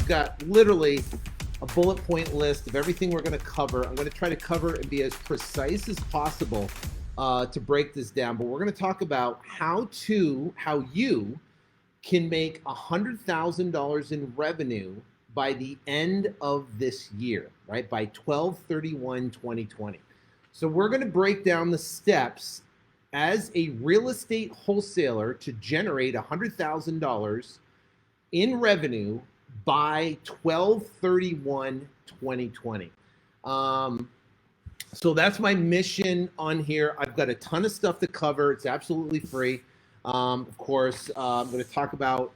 I've got literally a bullet point list of everything we're going to cover. I'm going to try to cover and be as precise as possible to break this down. But we're going to talk about how you can make $100,000 in revenue by the end of this year, right? By 12/31/2020. So we're going to break down the steps as a real estate wholesaler to generate $100,000 in revenue by 12/31/2020. So that's my mission on here. I've got a ton of stuff to cover. It's absolutely free. Of course, I'm going to talk about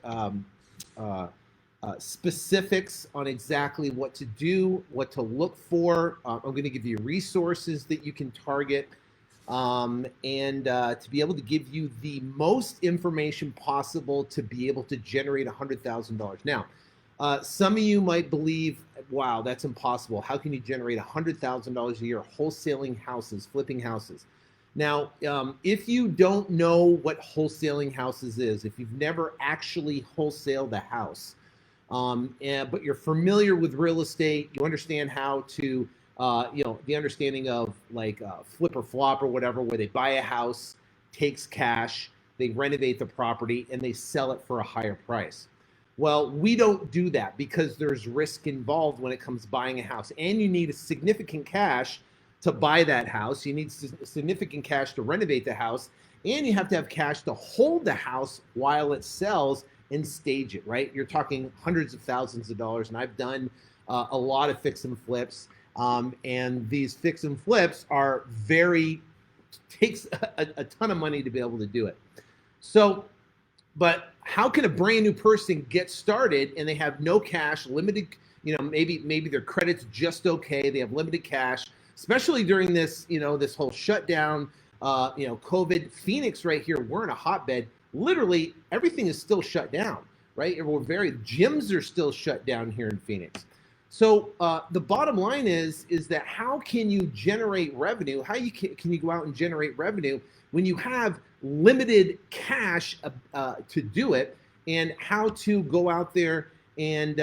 specifics on exactly what to do, what to look for. I'm going to give you resources that you can target, and to be able to give you the most information possible to be able to generate $100,000. Now, some of you might believe, wow, that's impossible. How can you generate $100,000 a year wholesaling houses, flipping houses? Now, if you don't know what wholesaling houses is, if you've never actually wholesaled a house, but you're familiar with real estate, you understand how to, the understanding of like flip or flop or whatever, where they buy a house, takes cash, they renovate the property, and they sell it for a higher price. Well, we don't do that because there's risk involved when it comes to buying a house, and you need a significant cash to buy that house. You need significant cash to renovate the house, and you have to have cash to hold the house while it sells and stage it, right? You're talking hundreds of thousands of dollars, and I've done a lot of fix and flips, and these fix and flips takes a ton of money to be able to do it. So, but how can a brand new person get started and they have no cash, limited, maybe their credit's just okay, they have limited cash, especially during this, this whole shutdown, COVID. Phoenix right here, we're in a hotbed. Literally everything is still shut down, right? Gyms are still shut down here in Phoenix. So the bottom line is that how can you generate revenue? How can you go out and generate revenue when you have limited cash to do it, and how to go out there and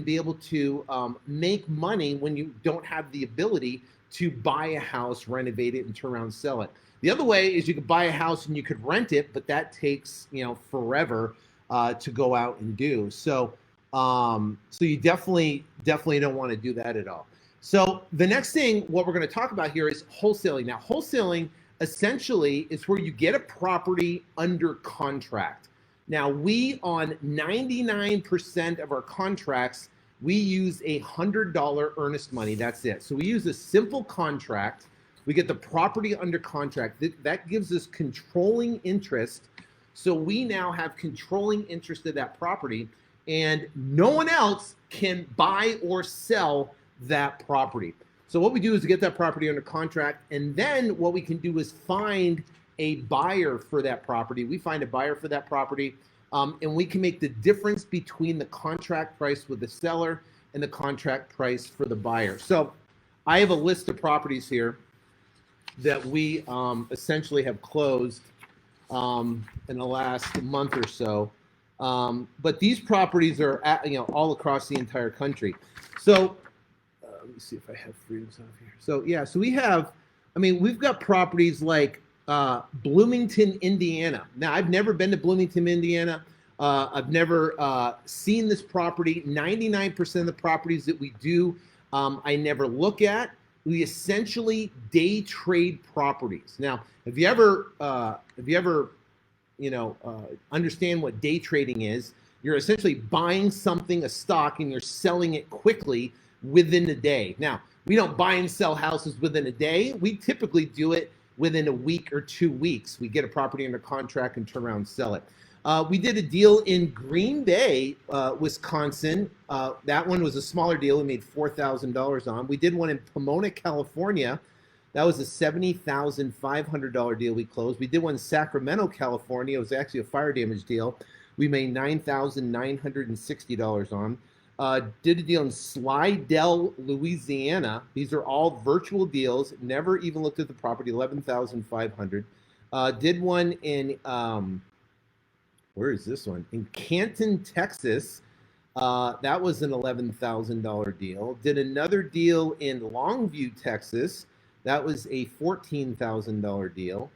be able to make money when you don't have the ability to buy a house, renovate it, and turn around and sell it. The other way is you could buy a house and you could rent it, but that takes forever to go out and do. So you definitely don't want to do that at all. So the next thing, what we're going to talk about here is wholesaling. Now, wholesaling essentially is where you get a property under contract. Now, we on 99% of our contracts, we use $100 earnest money. That's it. So we use a simple contract. We get the property under contract. That gives us controlling interest. So we now have controlling interest of that property, and no one else can buy or sell that property. So what we do is get that property under contract, and then what we can do is find a buyer for that property. We find a buyer for that property, and we can make the difference between the contract price with the seller and the contract price for the buyer. So I have a list of properties here that we essentially have closed in the last month or so. But these properties are all across the entire country. So let me see if I have freedoms off here. So yeah, so we've got properties like Bloomington, Indiana. Now, I've never been to Bloomington, Indiana. I've never seen this property. 99% of the properties that we do, I never look at. We essentially day trade properties. Now, have you ever understand what day trading is? You're essentially buying something, a stock, and you're selling it quickly within a day. Now, we don't buy and sell houses within a day. We typically do it within a week or 2 weeks. We get a property under contract and turn around and sell it. We did a deal in Green Bay, Wisconsin. That one was a smaller deal. We made $4,000 on. We did one in Pomona, California. That was a $70,500 deal we closed. We did one in Sacramento, California. It was actually a fire damage deal. We made $9,960 on. Did a deal in Slidell, Louisiana. These are all virtual deals. Never even looked at the property. $11,500. Did one in where is this one? In Canton, Texas. That was an $11,000 deal. Did another deal in Longview, Texas. That was a $14,000 deal.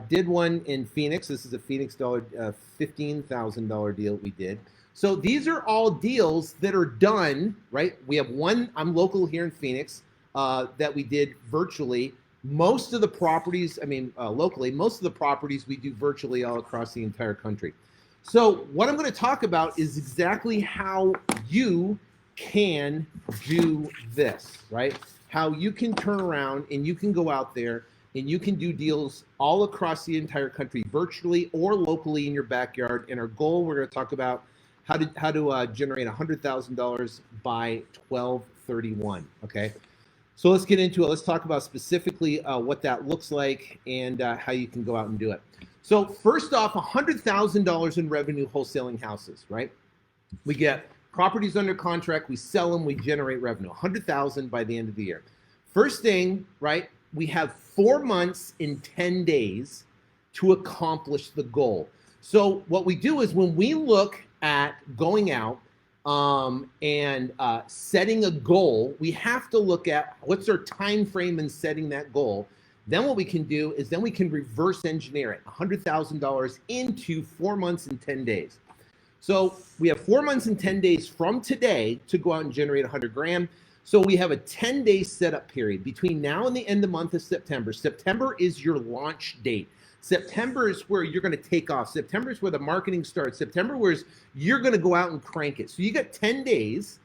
Did one in Phoenix. This is a Phoenix $15,000 deal we did. So these are all deals that are done, right? We have one, I'm local here in Phoenix, that we did virtually. Most of the properties, locally, most of the properties we do virtually all across the entire country. So what I'm going to talk about is exactly how you can do this, right? How you can turn around and you can go out there and you can do deals all across the entire country, virtually or locally in your backyard. And our goal, we're going to talk about how to generate $100,000 by 12/31. Okay, so let's get into it. Let's talk about specifically what that looks like and how you can go out and do it. So first off, $100,000 in revenue wholesaling houses, right? We get properties under contract, we sell them, we generate revenue, $100,000 by the end of the year. First thing, right? We have 4 months and 10 days to accomplish the goal. So what we do is when we look at going out and setting a goal, we have to look at what's our time frame in setting that goal. Then what we can do is then we can reverse engineer it, $100,000 into 4 months and 10 days. So we have 4 months and 10 days from today to go out and generate 100 grand. So we have a 10-day setup period between now and the end of the month of September. September is your launch date. September is where you're going to take off. September is where the marketing starts. September is you're going to go out and crank it. So you got 10 days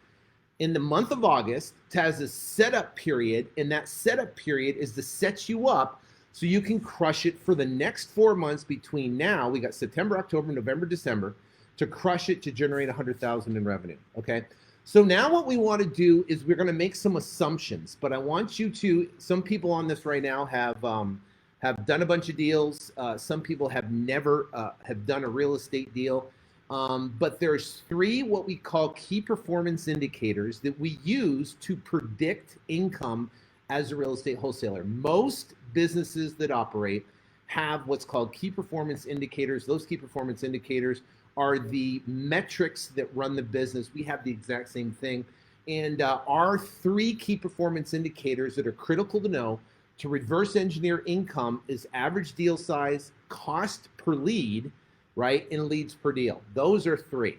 in the month of August has a setup period, and that setup period is to set you up so you can crush it for the next 4 months between now, we got September, October, November, December, to crush it to generate 100,000 in revenue, okay? So now what we want to do is we're going to make some assumptions, but I want you to, some people on this right now have done a bunch of deals. Some people have never have done a real estate deal. But there's 3 what we call key performance indicators that we use to predict income as a real estate wholesaler. Most businesses that operate have what's called key performance indicators. Those key performance indicators are the metrics that run the business. We have the exact same thing. And our 3 key performance indicators that are critical to know to reverse engineer income is average deal size, cost per lead, right, and leads per deal. Those are 3.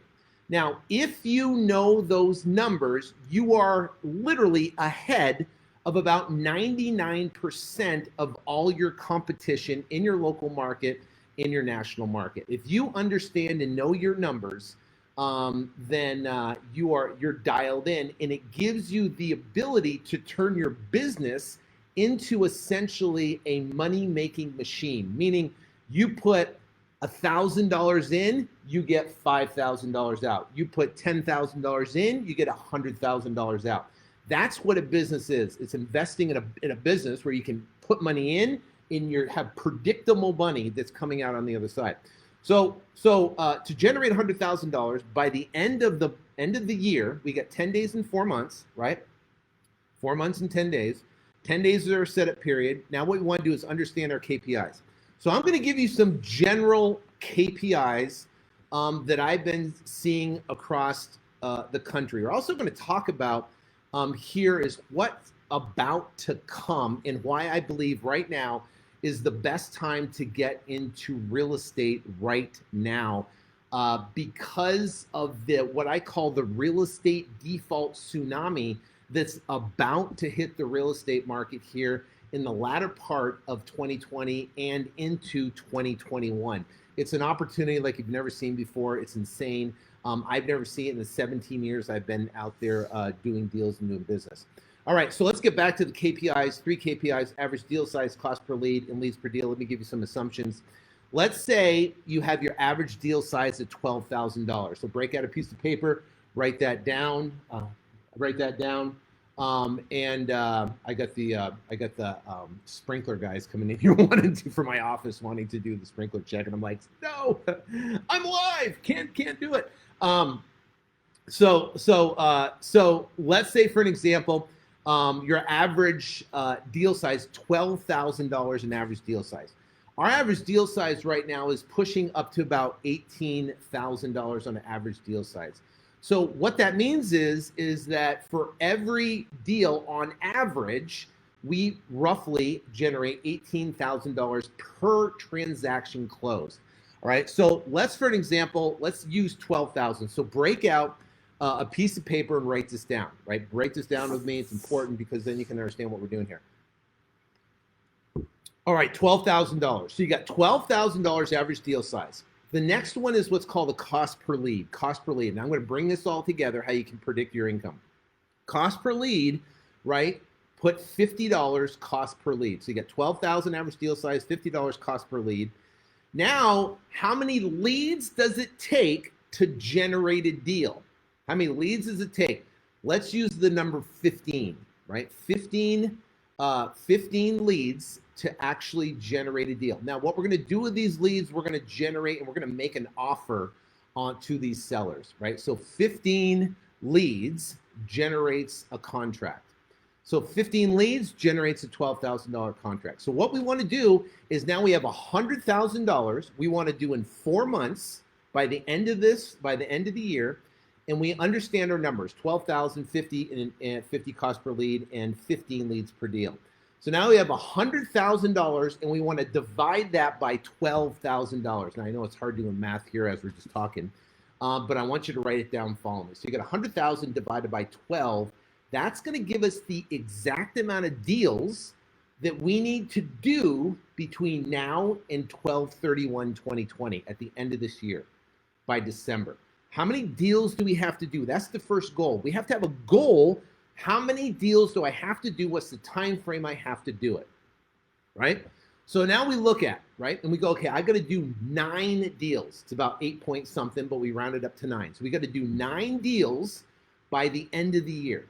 Now, if you know those numbers, you are literally ahead of about 99% of all your competition in your local market, in your national market. If you understand and know your numbers, then you're dialed in, and it gives you the ability to turn your business into essentially a money-making machine, meaning you put $1,000 in, you get $5,000 out. You put $10,000 in, you get $100,000 out. That's what a business is. It's investing in a business where you can put money in and you have predictable money that's coming out on the other side. So to generate $100,000 by the end of the year, we get 10 days and 4 months, right? 4 months and 10 days. 10 days is our setup period. Now what we want to do is understand our KPIs. So I'm going to give you some general KPIs that I've been seeing across the country. We're also going to talk about here is what's about to come and why I believe right now is the best time to get into real estate right now because of what I call the real estate default tsunami that's about to hit the real estate market here in the latter part of 2020 and into 2021. It's an opportunity like you've never seen before. It's insane. I've never seen it in the 17 years I've been out there doing deals and doing business. All right, so let's get back to the KPIs, 3 KPIs, average deal size, cost per lead, and leads per deal. Let me give you some assumptions. Let's say you have your average deal size at $12,000. So break out a piece of paper, write that down, I got the sprinkler guys coming in here for my office wanting to do the sprinkler check, and I'm like, no, I'm live, can't do it. So let's say for an example, your average deal size, $12,000 in average deal size. Our average deal size right now is pushing up to about $18,000 on an average deal size. So what that means is that for every deal on average, we roughly generate $18,000 per transaction closed. All right, so let's, for an example, let's use 12,000. So break out a piece of paper and write this down, right? Break this down with me. It's important because then you can understand what we're doing here. All right, $12,000. So you got $12,000 average deal size. The next one is what's called a cost per lead. Cost per lead. And I'm going to bring this all together, how you can predict your income. Cost per lead, right? Put $50 cost per lead. So you got 12,000 average deal size, $50 cost per lead. Now, how many leads does it take to generate a deal? How many leads does it take? Let's use the number 15, right? 15 leads to actually generate a deal. Now, what we're going to do with these leads, we're going to generate and we're going to make an offer onto these sellers, right? So 15 leads generates a contract. So 15 leads generates a $12,000 contract. So what we want to do is now we have $100,000 we want to do in 4 months by the end of the year. And we understand our numbers, 12,000, 50 and 50 cost per lead and 15 leads per deal. So now we have $100,000 and we want to divide that by $12,000. Now I know it's hard doing math here as we're just talking, but I want you to write it down and follow me. So you got 100,000 divided by 12. That's going to give us the exact amount of deals that we need to do between now and 12/31/2020 at the end of this year by December. How many deals do we have to do? That's the first goal. We have to have a goal. How many deals do I have to do? What's the time frame I have to do it, right? So now we look at, right, and we go, okay, I got to do 9 deals. It's about 8 point something, but we round it up to 9. So we got to do 9 deals by the end of the year.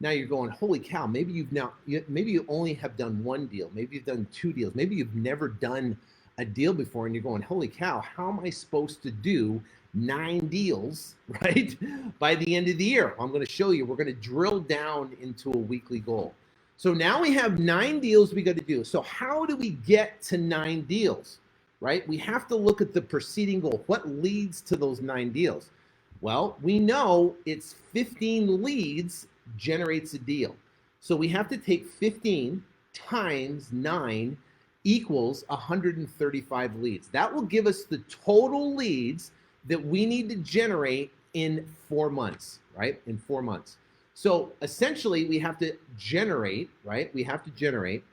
Now you're going, holy cow, maybe you only have done 1 deal. Maybe you've done 2 deals. Maybe you've never done a deal before and you're going, holy cow, how am I supposed to do 9 deals, right, by the end of the year? I'm going to show you. We're going to drill down into a weekly goal. So now we have 9 deals we got to do. So how do we get to 9 deals, right? We have to look at the preceding goal. What leads to those 9 deals? Well, we know it's 15 leads generates a deal. So we have to take 15 times 9 equals 135 leads. That will give us the total leads that we need to generate in 4 months, right? In 4 months. So essentially we have to generate, right? We have to generate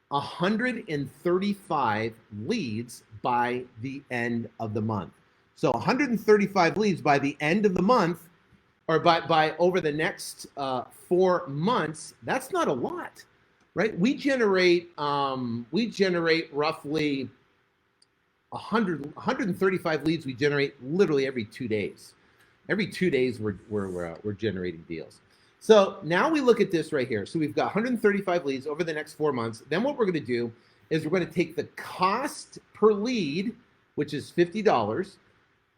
135 leads by the end of the month. So 135 leads by the end of the month, or by over the next 4 months. That's not a lot, right? We generate roughly 135 leads. We generate literally every 2 days. Every 2 days we're generating deals. So now we look at this right here. So we've got 135 leads over the next 4 months. Then what we're going to do is we're going to take the cost per lead, which is $50,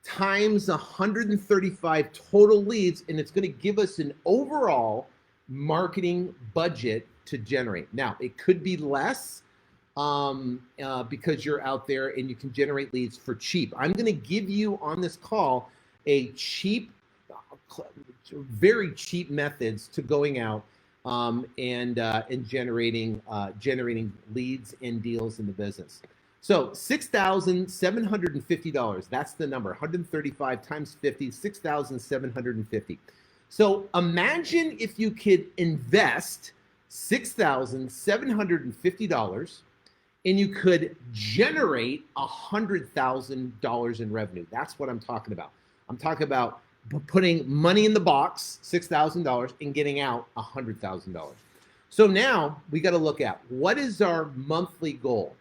times 135 total leads, and it's going to give us an overall marketing budget to generate. Now, it could be less because you're out there and you can generate leads for cheap. I'm going to give you on this call a cheap, very cheap methods to going out and generating leads and deals in the business. So $6,750, that's the number. 135 times 50, 6,750. So imagine if you could invest $6,750 and you could generate $100,000 in revenue. That's what I'm talking about. I'm talking about putting money in the box, $6,000, and getting out $100,000. So now we got to look at what is our monthly goal.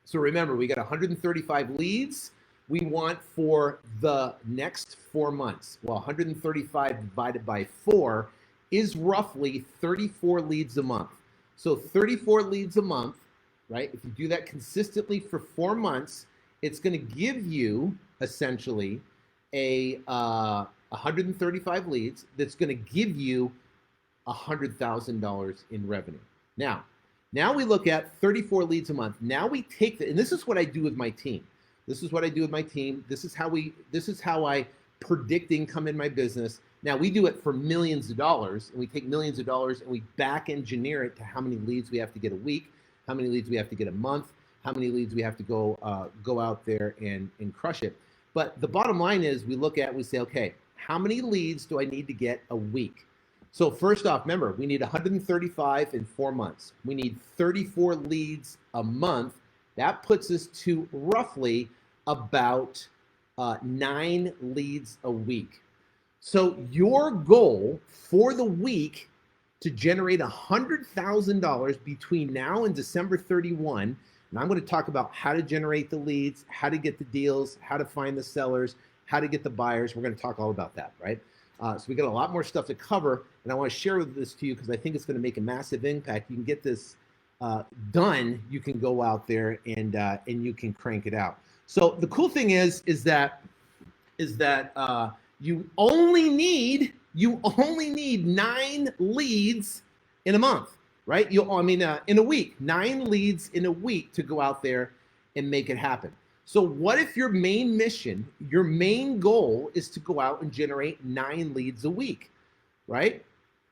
So remember, we got 135 leads we want for the next 4 months. Well, 135 divided by 4 is roughly 34 leads a month. So 34 leads a month, right? If you do that consistently for 4 months, it's going to give you essentially a 135 leads that's going to give you $100,000 in revenue. Now we look at 34 leads a month. Now we take and this is what I do with my team. This is what I do with my team. This is how I predicting come in my business. Now we do it for millions of dollars, and we take millions of dollars and we back engineer it to how many leads we have to get a week, how many leads we have to get a month, how many leads we have to go out there and crush it. But the bottom line is we say, okay, how many leads do I need to get a week? So first off, remember, we need 135 in 4 months. We need 34 leads a month. That puts us to roughly about 9 leads a week. So your goal for the week to generate $100,000 between now and December 31, and I'm going to talk about how to generate the leads, how to get the deals, how to find the sellers, how to get the buyers. We're going to talk all about that, right? So we got a lot more stuff to cover, and I want to share this to you because I think it's going to make a massive impact. You can get this done. You can go out there and you can crank it out. So the cool thing is that you only need 9 leads in a month, right? In a week, 9 leads in a week to go out there and make it happen. So what if your main mission, your main goal is to go out and generate 9 leads a week, right?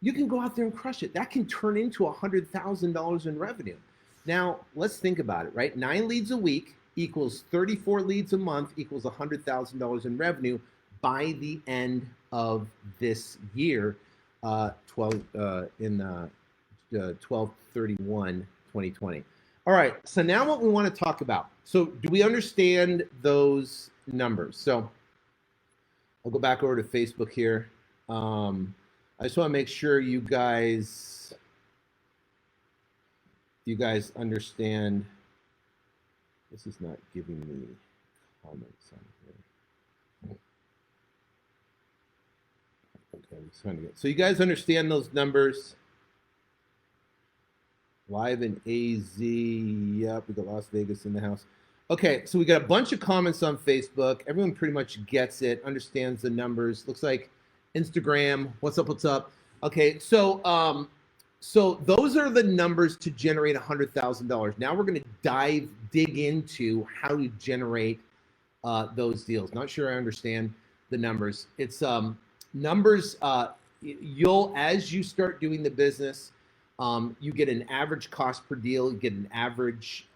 You can go out there and crush it. That can turn into $100,000 in revenue. Now, let's think about it, right? 9 leads a week equals 34 leads a month equals $100,000 in revenue by the end of this year, 12/31/2020. All right, so now what we want to talk about. So do we understand those numbers? So I'll go back over to Facebook here. I just want to make sure you guys understand. This is not giving me comments on here. Okay, I'm just trying to get. So you guys understand those numbers? Live in AZ. Yep, we got Las Vegas in the house. Okay, so we got a bunch of comments on Facebook. Everyone pretty much gets it, understands the numbers. Looks like Instagram. What's up? What's up? Okay, so those are the numbers to generate $100,000. Now we're going to dig into how to generate those deals. Not sure I understand the numbers. It's numbers. As you start doing the business, you get an average cost per deal. You get an average,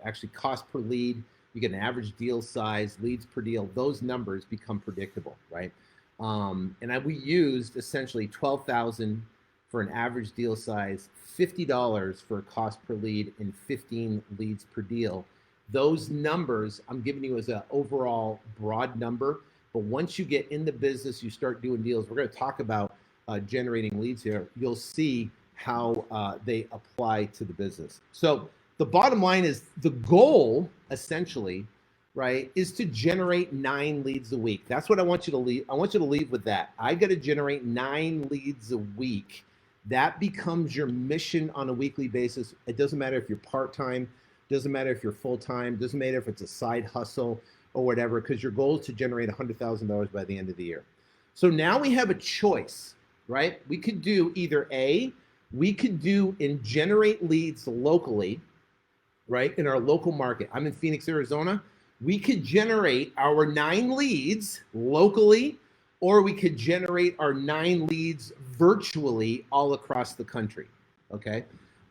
actually cost per lead. You get an average deal size, leads per deal. Those numbers become predictable, right? We used essentially $12,000 for an average deal size, $50 for a cost per lead, and 15 leads per deal. Those numbers I'm giving you as an overall broad number, but once you get in the business, you start doing deals. We're going to talk about generating leads here. You'll see how they apply to the business. So the bottom line is the goal, essentially, right, is to generate 9 leads a week. That's what I want you to leave. I want you to leave with that. I got to generate 9 leads a week. That becomes your mission on a weekly basis. It doesn't matter if you're part-time, doesn't matter if you're full-time, doesn't matter if it's a side hustle or whatever, because your goal is to generate $100,000 by the end of the year. So now we have a choice, right? We could do either we could do and generate leads locally, right, in our local market. I'm in Phoenix, Arizona. We could generate our 9 leads locally, or we could generate our 9 leads virtually all across the country, okay?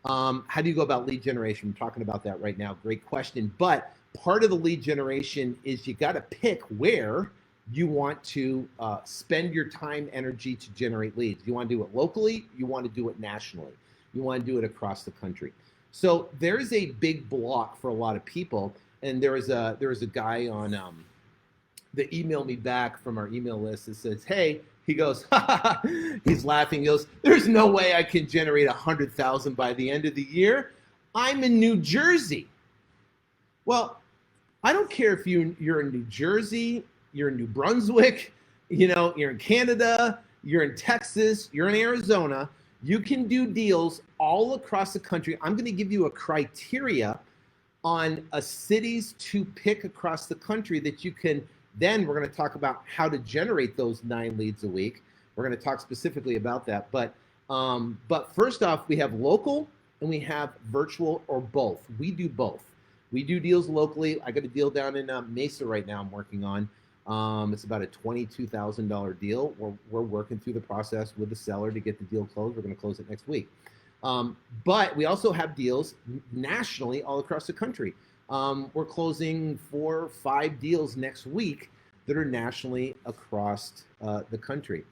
How do you go about lead generation? I'm talking about that right now. Great question. But part of the lead generation is you got to pick where you want to spend your time, energy to generate leads. You want to do it locally. You want to do it nationally. You want to do it across the country. So there's a big block for a lot of people. And there was a guy on that emailed me back from our email list that says, hey, he goes, he's laughing. He goes, there's no way I can generate 100,000 by the end of the year. I'm in New Jersey. Well, I don't care if you're in New Jersey, you're in New Brunswick, you're in Canada, you're in Texas, you're in Arizona. You can do deals all across the country. I'm going to give you a criteria on cities to pick across the country that you can. Then we're going to talk about how to generate those 9 leads a week. We're going to talk specifically about that. But first off, we have local and we have virtual, or both. We do both. We do deals locally. I got a deal down in Mesa right now I'm working on. It's about a $22,000 deal. We're working through the process with the seller to get the deal closed. We're going to close it next week. But we also have deals nationally all across the country. We're closing 4 or 5 deals next week that are nationally across the country.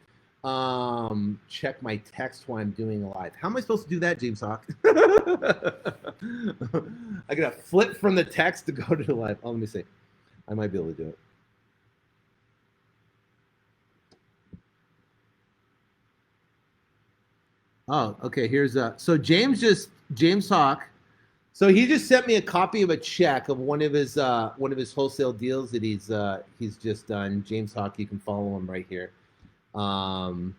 Check my text while I'm doing a live. How am I supposed to do that, James Hawk? I gotta flip from the text to go to the live. Oh, let me see. I might be able to do it. Oh, okay. Here's so James Hawk. So he just sent me a copy of a check of one of his wholesale deals that he's just done. James Hawk, you can follow him right here. And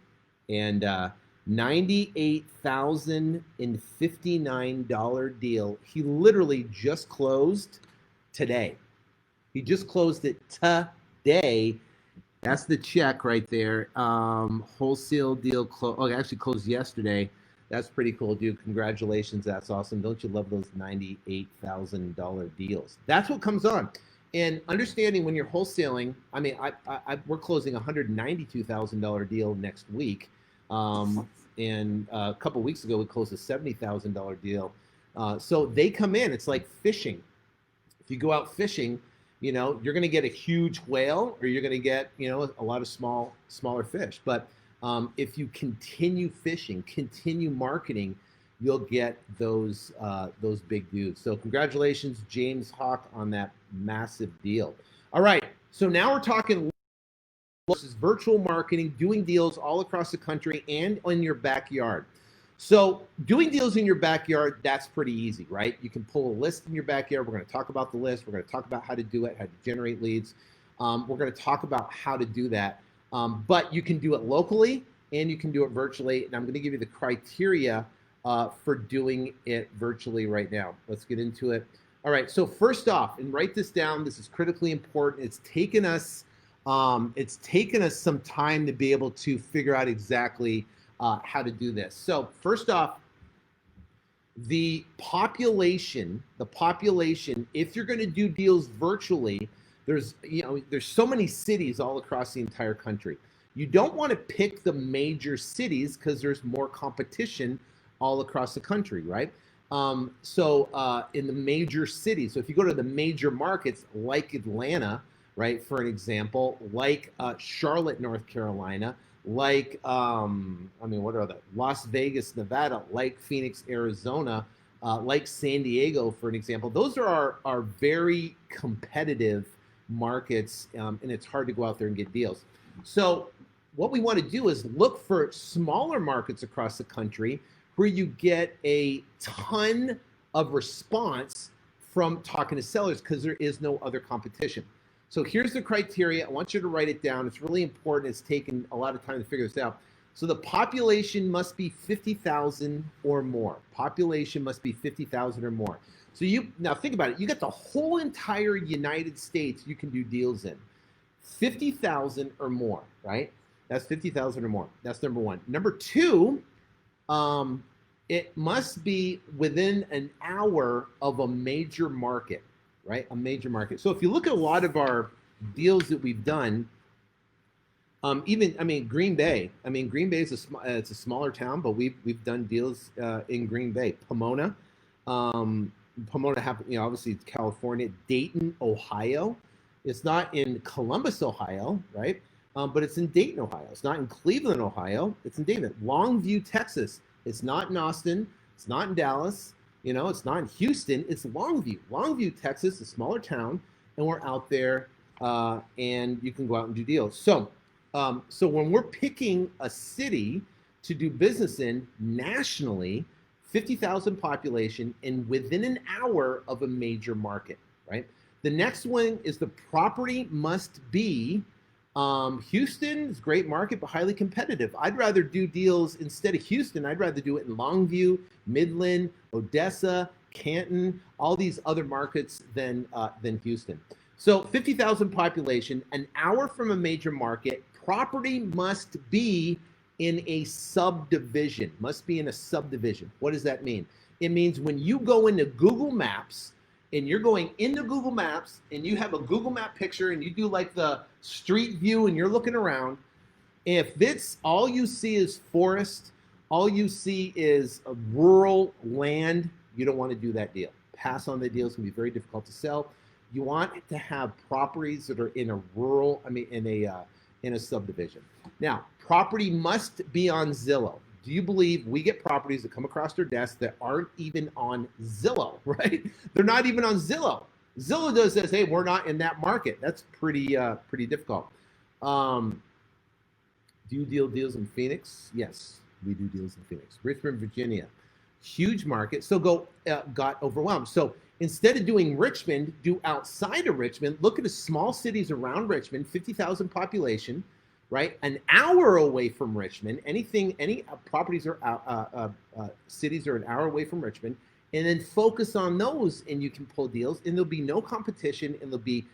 $98,059 deal. He literally just closed today. He just closed it today. That's the check right there. Wholesale deal close. Oh, it actually closed yesterday. That's pretty cool, dude. Congratulations. That's awesome. Don't you love those $98,000 deals? That's what comes on. And understanding when you're wholesaling, I mean, we're closing a $192,000 deal next week. And a couple weeks ago, we closed a $70,000 deal. So they come in. It's like fishing. If you go out fishing, you know, you're going to get a huge whale, or you're going to get, you know, a lot of smaller fish. But if you continue fishing, continue marketing, you'll get those big dudes. So congratulations, James Hawk, on that massive deal. All right, so now we're talking versus virtual marketing, doing deals all across the country and in your backyard. So doing deals in your backyard, that's pretty easy, right? You can pull a list in your backyard. We're going to talk about the list. We're going to talk about how to do it, how to generate leads. We're going to talk about how to do that. But you can do it locally and you can do it virtually. And I'm going to give you the criteria for doing it virtually right now. Let's get into it. All right. So first off, and write this down. This is critically important. It's taken us some time to be able to figure out exactly how to do this. So first off, the population, if you're going to do deals virtually, there's so many cities all across the entire country. You don't want to pick the major cities because there's more competition all across the country, right? So in the major cities, so if you go to the major markets like Atlanta, right, for an example, like Charlotte, North Carolina, like what are the Las Vegas, Nevada, like Phoenix, Arizona, like San Diego, for an example. Those are our very competitive markets, and it's hard to go out there and get deals. So what we want to do is look for smaller markets across the country where you get a ton of response from talking to sellers because there is no other competition. So here's the criteria. I want you to write it down. It's really important. It's taken a lot of time to figure this out. So the population must be 50,000 or more. Population must be 50,000 or more. So now think about it. You got the whole entire United States you can do deals in. 50,000 or more, right? That's 50,000 or more. That's number one. Number two, it must be within an hour of a major market. Right, a major market. So if you look at a lot of our deals that we've done, Green Bay. Green Bay is it's a smaller town, but we've done deals in Green Bay. Pomona happened. Obviously it's California. Dayton, Ohio. It's not in Columbus, Ohio, right? But it's in Dayton, Ohio. It's not in Cleveland, Ohio. It's in Dayton. Longview, Texas. It's not in Austin. It's not in Dallas. It's not in Houston, it's Longview. Longview, Texas, a smaller town, and we're out there, and you can go out and do deals. So when we're picking a city to do business in nationally, 50,000 population, and within an hour of a major market, right? The next one is the property must be Houston is a great market, but highly competitive. I'd rather do deals instead of Houston. I'd rather do it in Longview, Midland, Odessa, Canton, all these other markets than Houston. So 50,000 population, an hour from a major market. Property must be in a subdivision. Must be in a subdivision. What does that mean? It means when you go into Google Maps and you're going into Google Maps and you have a Google Map picture and you do like the street view and you're looking around, if it's all you see is forest, all you see is a rural land, you don't want to do that deal. Pass on the deal. It's going to be very difficult to sell. You want to have properties that are in a rural, in a subdivision. Now, property must be on Zillow. Do you believe we get properties that come across our desk that aren't even on Zillow, right? They're not even on Zillow. Zillow says, hey, we're not in that market. That's pretty difficult. Do you deal deals in Phoenix? Yes, we do deals in Phoenix. Richmond, Virginia, huge market. So got overwhelmed. So instead of doing Richmond, do outside of Richmond. Look at the small cities around Richmond, 50,000 population, right? An hour away from Richmond. Any properties or cities are an hour away from Richmond, and then focus on those, and you can pull deals, and there'll be no competition, and they'll be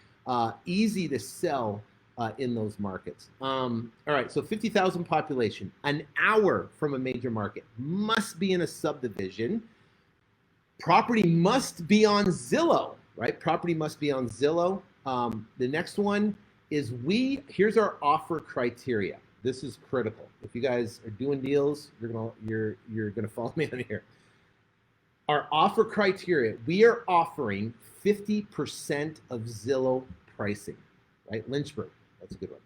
easy to sell in those markets. All right, so 50,000 population, an hour from a major market, must be in a subdivision. Property must be on Zillow, right? Property must be on Zillow. The next one is here's our offer criteria. This is critical. If you guys are doing deals, you're gonna follow me on here. Our offer criteria, we are offering 50% of Zillow pricing, right? Lynchburg, that's a good one.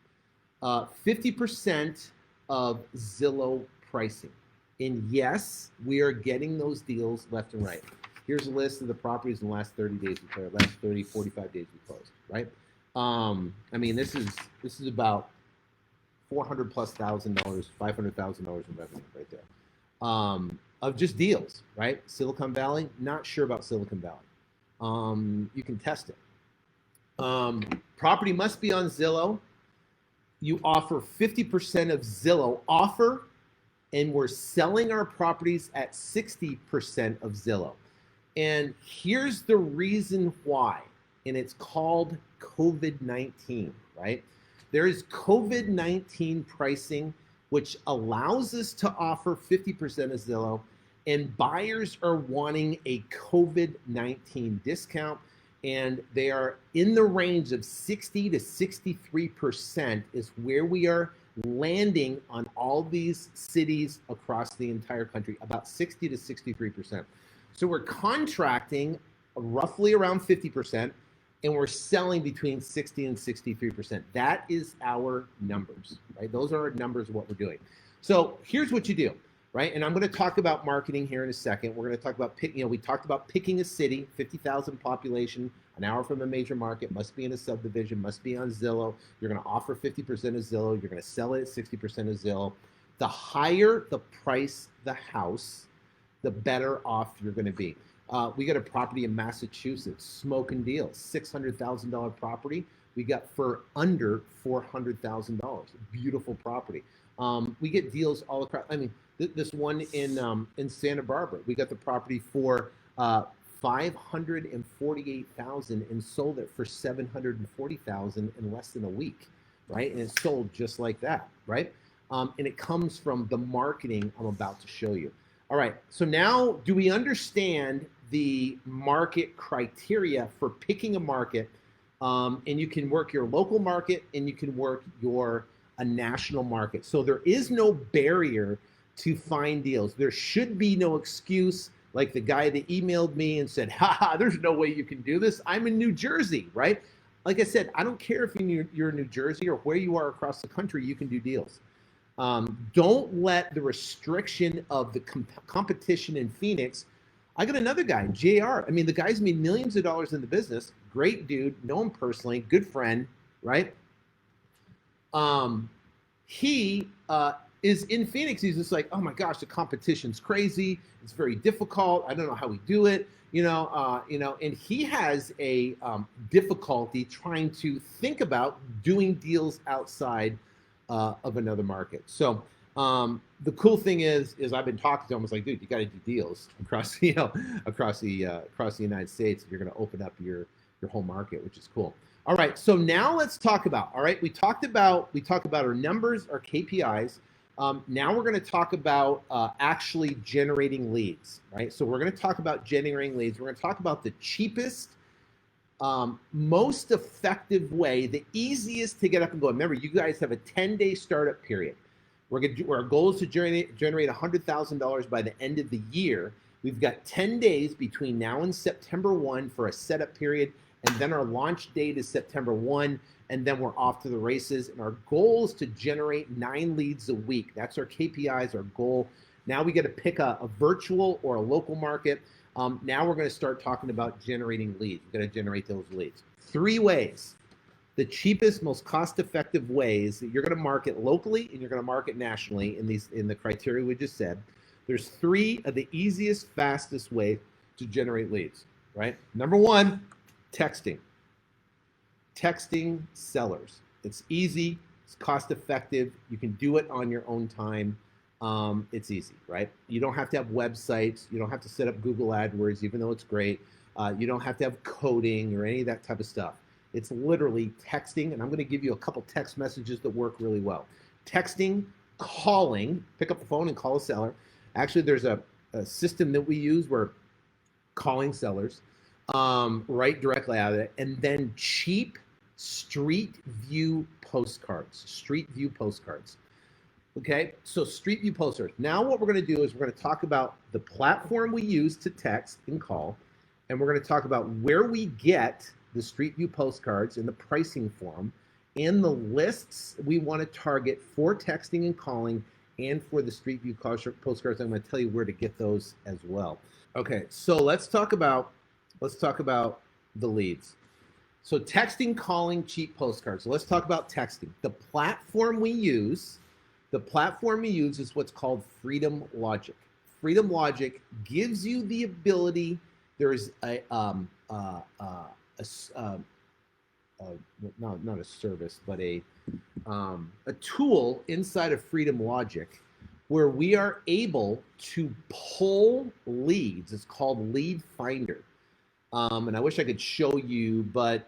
50% of Zillow pricing. And yes, we are getting those deals left and right. Here's a list of the properties in the last 30 days we closed, last 30, 45 days we closed, right? I mean, this is about $400,000 plus, $500,000 in revenue right there, of just deals, right? Silicon Valley, not sure about Silicon Valley. You can test it. Property must be on Zillow. You offer 50% of Zillow offer, and we're selling our properties at 60% of Zillow. And here's the reason why, and it's called COVID-19, right? There is COVID-19 pricing, which allows us to offer 50% of Zillow, and buyers are wanting a COVID-19 discount, and they are in the range of 60 to 63% is where we are landing on all these cities across the entire country, about 60 to 63%. So we're contracting roughly around 50%, and we're selling between 60 and 63%. That is our numbers, right? Those are our numbers of what we're doing. So here's what you do, right? And I'm going to talk about marketing here in a second. We're going to talk about we talked about picking a city, 50,000 population, an hour from a major market, must be in a subdivision, must be on Zillow. You're going to offer 50% of Zillow. You're going to sell it at 60% of Zillow. The higher the price the house, the better off you're going to be. We got a property in Massachusetts, smoking deals, $600,000 property. We got for under $400,000. Beautiful property. We get deals all across. I mean, this one in Santa Barbara, we got the property for $548,000 and sold it for $740,000 in less than a week, right? And it sold just like that, right? And it comes from the marketing I'm about to show you. All right, so now do we understand the market criteria for picking a market? And you can work your local market and you can work a national market. So there is no barrier to find deals. There should be no excuse like the guy that emailed me and said, haha, there's no way you can do this. I'm in New Jersey, right? Like I said, I don't care if you're in New Jersey or where you are across the country, you can do deals. Don't let the restriction of the competition in Phoenix. I got another guy, JR. I mean, the guy's made millions of dollars in the business. Great dude, know him personally, good friend, right? He is in Phoenix. He's just like, oh my gosh, the competition's crazy. It's very difficult. I don't know how we do it. And he has a difficulty trying to think about doing deals outside of another market. So the cool thing is I've been talking to him. I was like, dude, you got to do deals across the United States. You're going to open up your whole market, which is cool. All right, so now let's talk about. All right, we talked about our numbers, our KPIs. Now we're going to talk about actually generating leads, right? So we're going to talk about generating leads. We're going to talk about the cheapest Most effective way, the easiest to get up and going. Remember, you guys have a 10-day startup period. Our goal is to generate $100,000 by the end of the year. We've got 10 days between now and September 1 for a setup period, and then our launch date is September 1, and then we're off to the races. And our goal is to generate 9 leads a week. That's our KPIs, our goal. Now we got to pick a virtual or a local market. Now we're going to start talking about generating leads. We're going to generate those leads. 3 ways. The cheapest, most cost-effective ways that you're going to market locally and you're going to market nationally in the criteria we just said. There's 3 of the easiest, fastest way to generate leads, right? Number 1, texting. Texting sellers. It's easy, it's cost-effective. You can do it on your own time. It's easy, right? You don't have to have websites. You don't have to set up Google AdWords, even though it's great. You don't have to have coding or any of that type of stuff. It's literally texting, and I'm going to give you a couple text messages that work really well. Texting, calling, pick up the phone and call a seller. Actually, there's a system that we use where calling sellers right directly out of it, and then cheap street view postcards. Street view postcards. Okay, so street view postcards. Now what we're going to do is we're going to talk about the platform we use to text and call, and we're going to talk about where we get the street view postcards and the pricing for them, and the lists we want to target for texting and calling, and for the street view postcards. I'm going to tell you where to get those as well. Okay, so let's talk about the leads. So texting, calling, cheap postcards. So let's talk about texting. The platform we use is what's called Freedom Logic. Freedom Logic gives you the ability. There's not a service, but a tool inside of Freedom Logic where we are able to pull leads. It's called Lead Finder. And I wish I could show you, but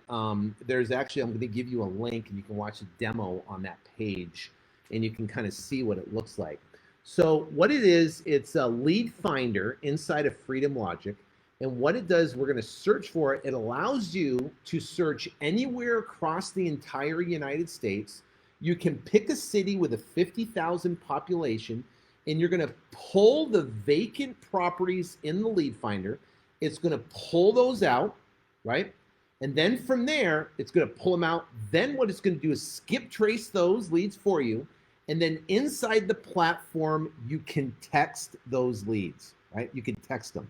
there's actually, I'm going to give you a link and you can watch a demo on that page and you can kind of see what it looks like. So what it is, it's a lead finder inside of Freedom Logic. And what it does, we're going to search for it. It allows you to search anywhere across the entire United States. You can pick a city with a 50,000 population, and you're going to pull the vacant properties in the lead finder. It's going to pull those out, right? And then from there, it's going to pull them out. Then what it's going to do is skip trace those leads for you. And then inside the platform, you can text those leads, right? You can text them.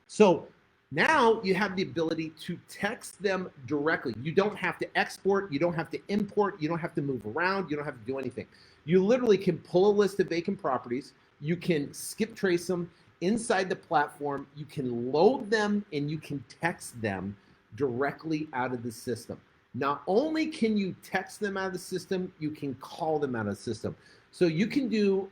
So now you have the ability to text them directly. You don't have to export. You don't have to import. You don't have to move around. You don't have to do anything. You literally can pull a list of vacant properties. You can skip trace them inside the platform. You can load them and you can text them directly out of the system. Not only can you text them out of the system, you can call them out of the system. So you can do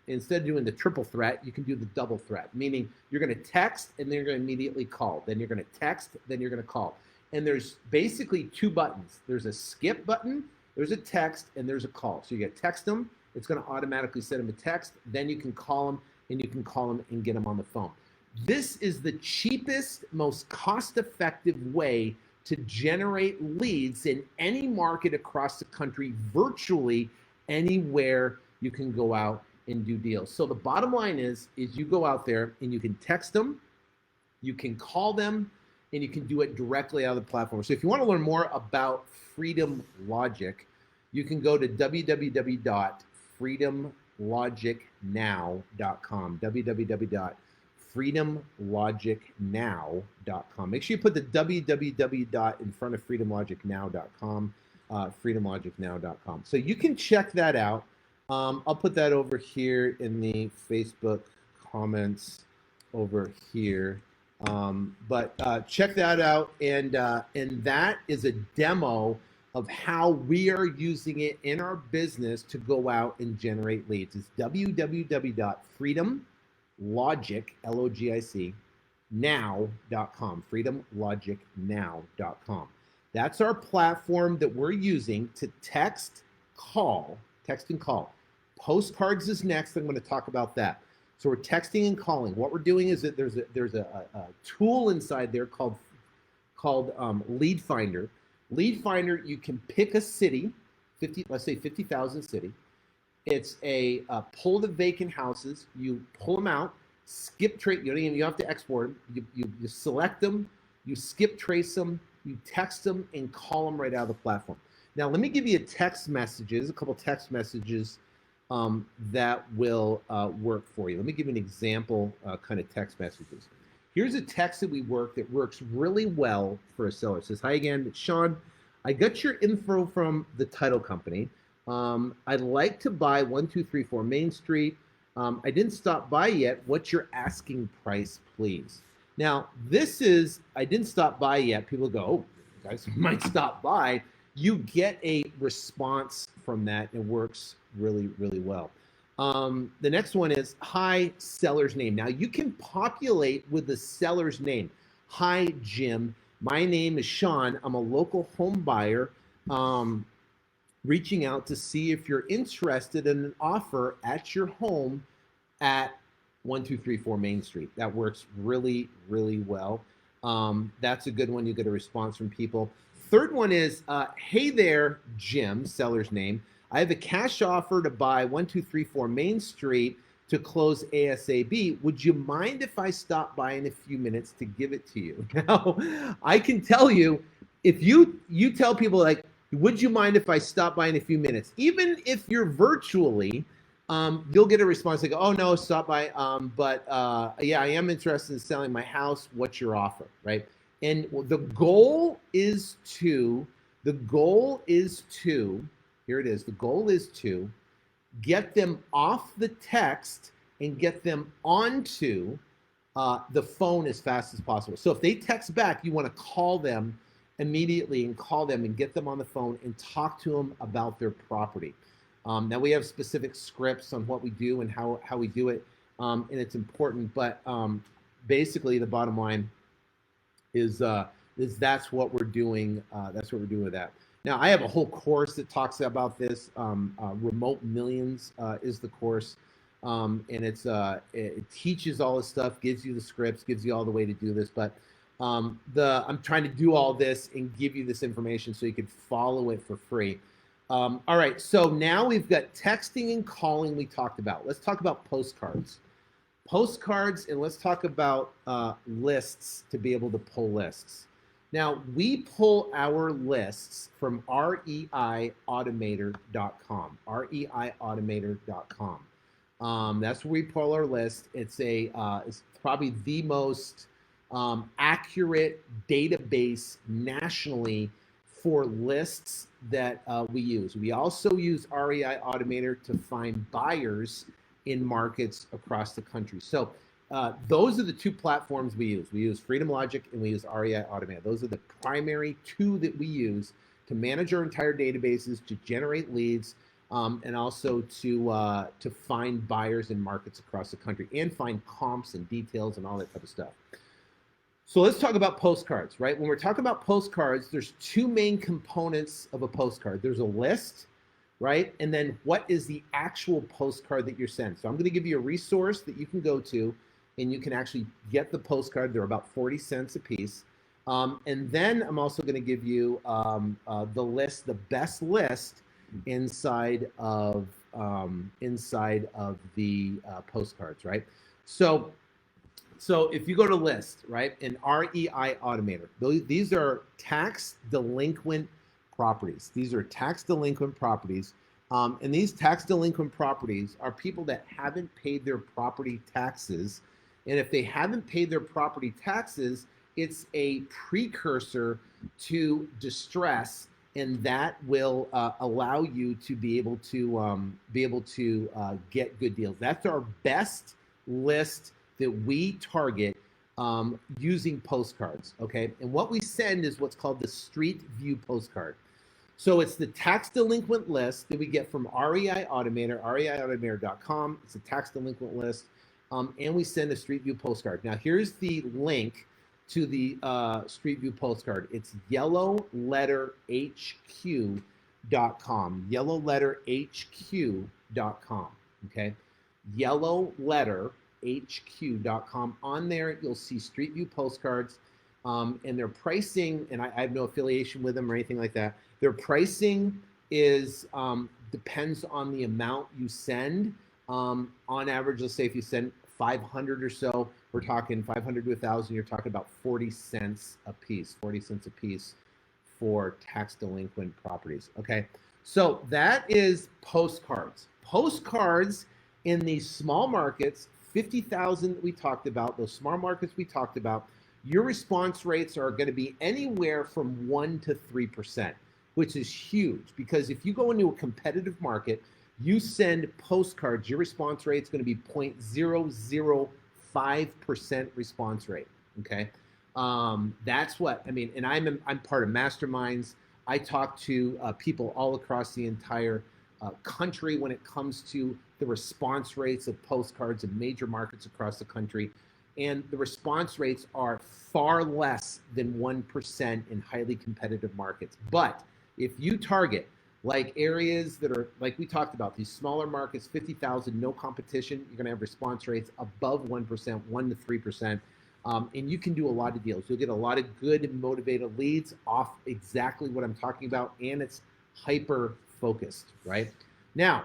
instead of doing the triple threat, you can do the double threat, meaning you're going to text and then you're going to immediately call. Then you're going to text, then you're going to call. And there's basically 2 buttons. There's a skip button, there's a text, and there's a call. So you get text them, it's going to automatically send them a text. Then you can call them, and you can call them and get them on the phone. This is the cheapest, most cost-effective way to generate leads in any market across the country, virtually anywhere you can go out and do deals. So the bottom line is you go out there and you can text them, you can call them, and you can do it directly out of the platform. So if you want to learn more about Freedom Logic, you can go to www.freedomlogicnow.com, www.freedomlogicnow.com. Make sure you put the www in front of freedomlogicnow.com, freedomlogicnow.com. So you can check that out. I'll put that over here in the Facebook comments over here. But check that out, and that is a demo of how we are using it in our business to go out and generate leads. It's www.freedomlogic, L-O-G-I-C, now.com, freedomlogicnow.com. That's our platform that we're using to text and call. Postcards is next. I'm going to talk about that. So we're texting and calling. What we're doing is that there's a tool inside there called called Lead Finder. Lead Finder, you can pick a city, let's say 50,000 city. It's a pull the vacant houses. You pull them out, skip trace. You don't have to export them. You select them, you skip trace them, you text them, and call them right out of the platform. Now, let me give you a couple text messages that will work for you. Let me give you an example kind of text messages. Here's a text that works really well for a seller. It says, "Hi again, it's Sean. I got your info from the title company. I'd like to buy 1234 Main Street. I didn't stop by yet. What's your asking price, please?" Now, this is, I didn't stop by yet. People go, "Oh, you guys might stop by." You get a response from that. It works really, really well. The next one is, "Hi, seller's name." Now, you can populate with the seller's name. "Hi, Jim. My name is Sean. I'm a local home buyer. Reaching out to see if you're interested in an offer at your home at 1234 Main Street." That works really, really well. That's a good one. You get a response from people. Third one is, "Hey there, Jim," seller's name. "I have a cash offer to buy 1234 Main Street to close ASAP. Would you mind if I stop by in a few minutes to give it to you?" Now, I can tell you, if you tell people like, "Would you mind if I stop by in a few minutes?" Even if you're virtually, you'll get a response like, "Oh no, stop by. But yeah, I am interested in selling my house. What's your offer?" Right? And the goal is to, here it is. The goal is to get them off the text and get them onto the phone as fast as possible. So if they text back, you want to call them immediately and get them on the phone and talk to them about their property. Now we have specific scripts on what we do and how we do it, and it's important. But basically, the bottom line is that's what we're doing. That's what we're doing with that. Now, I have a whole course that talks about this. Remote Millions is the course, and it teaches all this stuff, gives you the scripts, gives you all the way to do this. But I'm trying to do all this and give you this information so you can follow it for free. All right, so now we've got texting and calling we talked about. Let's talk about postcards. And let's talk about lists to be able to pull lists. Now, we pull our lists from reiautomator.com, reiautomator.com. That's where we pull our list. It's probably the most accurate database nationally for lists that we use. We also use REI Automator to find buyers in markets across the country. So those are the two platforms we use. We use Freedom Logic and we use REI Automator. Those are the primary two that we use to manage our entire databases, to generate leads, and also to find buyers in markets across the country and find comps and details and all that type of stuff. So let's talk about postcards, right? When we're talking about postcards, there's two main components of a postcard. There's a list, right? And then what is the actual postcard that you're sent? So I'm going to give you a resource that you can go to, and you can actually get the postcard. They're about 40 cents a piece. And then I'm also going to give you the list, the best list inside of the postcards, right? So if you go to list, right, in REI Automator, these are tax delinquent properties. These are tax delinquent properties. And these tax delinquent properties are people that haven't paid their property taxes. And if they haven't paid their property taxes, it's a precursor to distress, and that will allow you to be able to get good deals. That's our best list that we target using postcards, okay? And what we send is what's called the Street View postcard. So it's the tax delinquent list that we get from REI Automator, reiautomator.com. It's a tax delinquent list, and we send a Street View postcard. Now here's the link to the Street View postcard. It's yellowletterhq.com, yellowletterhq.com, okay? Yellowletterhq.com. On there, you'll see Street View postcards. And their pricing, and I have no affiliation with them or anything like that. Their pricing is depends on the amount you send. On average, let's say if you send 500 or so, we're talking 500 to 1,000. You're talking about 40 cents a piece. 40 cents a piece for tax delinquent properties. Okay, so that is postcards. Postcards in these small markets, 50,000 that we talked about, those small markets we talked about, your response rates are going to be anywhere from 1 to 3%, which is huge, because if you go into a competitive market, you send postcards, your response rate is going to be 0.005% response rate. Okay. That's what I mean. And I'm part of masterminds. I talk to people all across the entire country when it comes to the response rates of postcards in major markets across the country. And the response rates are far less than 1% in highly competitive markets. But if you target like areas that are, like we talked about, these smaller markets, 50,000, no competition, you're going to have response rates above 1%, 1 to 3%. And you can do a lot of deals. You'll get a lot of good motivated leads off exactly what I'm talking about. And it's hyper focused, right? Now,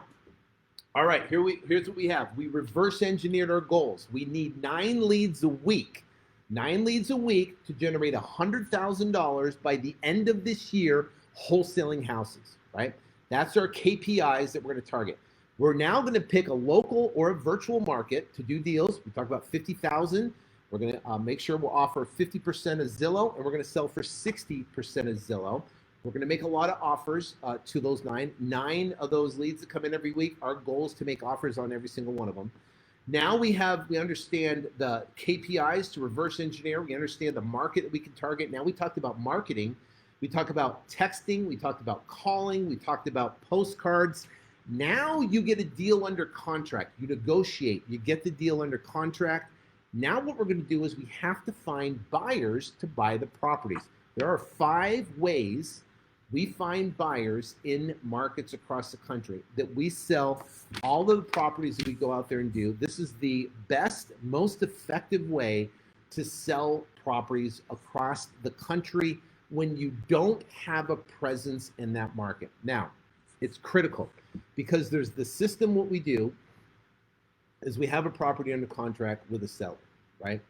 all right, here's what we have. We reverse engineered our goals. We need 9 leads a week. 9 leads a week to generate $100,000 by the end of this year, wholesaling houses, right? That's our KPIs that we're going to target. We're now going to pick a local or a virtual market to do deals. We talked about 50,000. We're going to make sure we'll offer 50% of Zillow, and we're going to sell for 60% of Zillow. We're going to make a lot of offers to those 9. 9 of those leads that come in every week. Our goal is to make offers on every single one of them. Now we understand the KPIs to reverse engineer. We understand the market that we can target. Now we talked about marketing. We talked about texting. We talked about calling. We talked about postcards. Now you get a deal under contract. You negotiate. You get the deal under contract. Now what we're going to do is we have to find buyers to buy the properties. There are 5 ways we find buyers in markets across the country that we sell all of the properties that we go out there and do. This is the best, most effective way to sell properties across the country when you don't have a presence in that market. Now, it's critical because there's the system. What we do is we have a property under contract with a seller, right?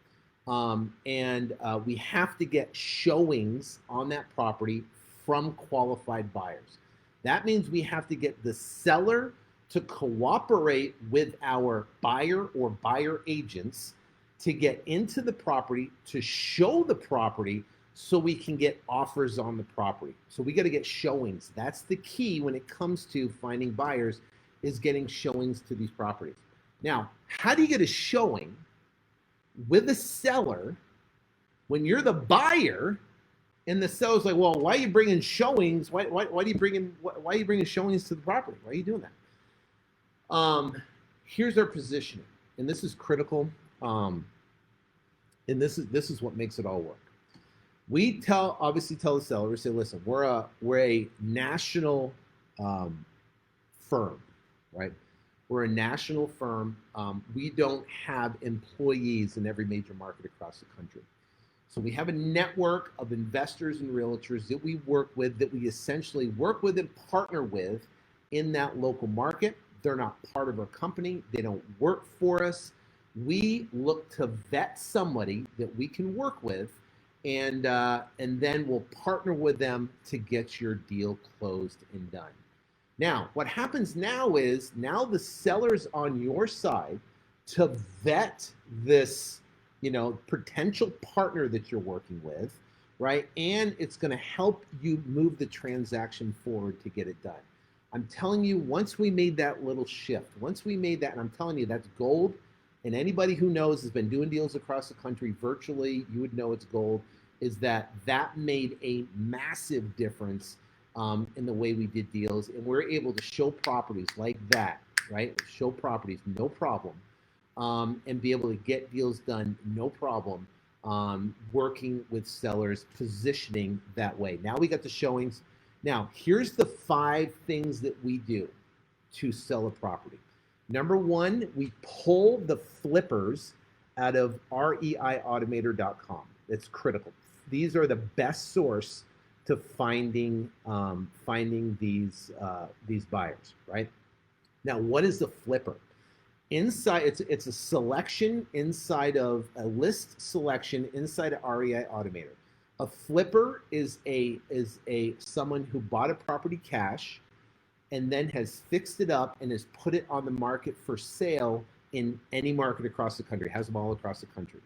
We have to get showings on that property from qualified buyers. That means we have to get the seller to cooperate with our buyer or buyer agents to get into the property, to show the property so we can get offers on the property. So we got to get showings. That's the key when it comes to finding buyers, is getting showings to these properties. Now, how do you get a showing with a seller when you're the buyer and the seller's like, well, why are you bringing showings? Why are you bringing showings to the property? Why are you doing that? Here's our positioning, and this is critical. And this is what makes it all work. We obviously tell the seller, we say, listen, we're a national firm, right? We're a national firm. We don't have employees in every major market across the country. So we have a network of investors and realtors that we work with, that we essentially work with and partner with in that local market. They're not part of our company. They don't work for us. We look to vet somebody that we can work with, and then we'll partner with them to get your deal closed and done. Now, what happens now is, now the seller's on your side to vet this, potential partner that you're working with, right? And it's going to help you move the transaction forward to get it done. I'm telling you, once we made that little shift, once we made that, and I'm telling you, that's gold. And anybody who knows, has been doing deals across the country virtually, you would know it's gold, is that made a massive difference in the way we did deals. And we're able to show properties like that, right? Show properties, no problem. And be able to get deals done, no problem, working with sellers, positioning that way. Now we got the showings. Now, here's the 5 things that we do to sell a property. Number 1, we pull the flippers out of reiautomator.com. It's critical. these are the best source to finding these buyers, right? Now, what is the flipper? Inside, it's a selection inside of a list selection inside of REI Automator. A flipper is a someone who bought a property cash and then has fixed it up and has put it on the market for sale in any market across the country, has them all across the country.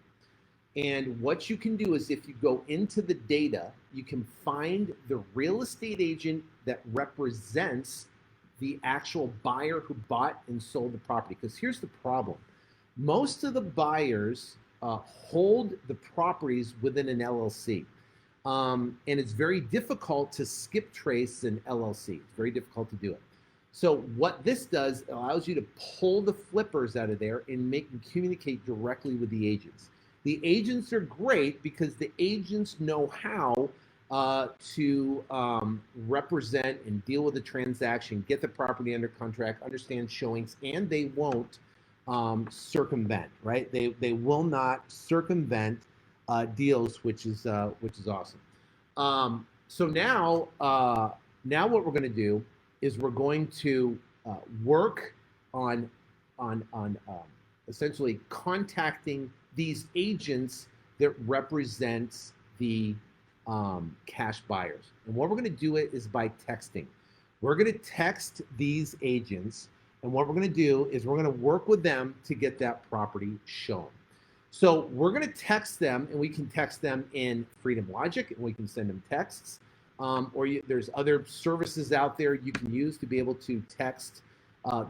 And what you can do is if you go into the data, you can find the real estate agent that represents the actual buyer who bought and sold the property. Because here's the problem. Most of the buyers hold the properties within an LLC. And it's very difficult to skip trace an LLC. It's very difficult to do it. So what this does, it allows you to pull the flippers out of there and make them communicate directly with the agents. The agents are great because the agents know how to represent and deal with the transaction, get the property under contract, understand showings, and they won't circumvent, right? They will not circumvent deals, which is awesome. So now what we're going to do is we're going to work on essentially contacting these agents that represent the cash buyers. And what we're going to do it is by texting. We're going to text these agents, and what we're going to do is we're going to work with them to get that property shown. So we're going to text them, and we can text them in Freedom Logic, and we can send them texts. There's other services out there you can use to be able to text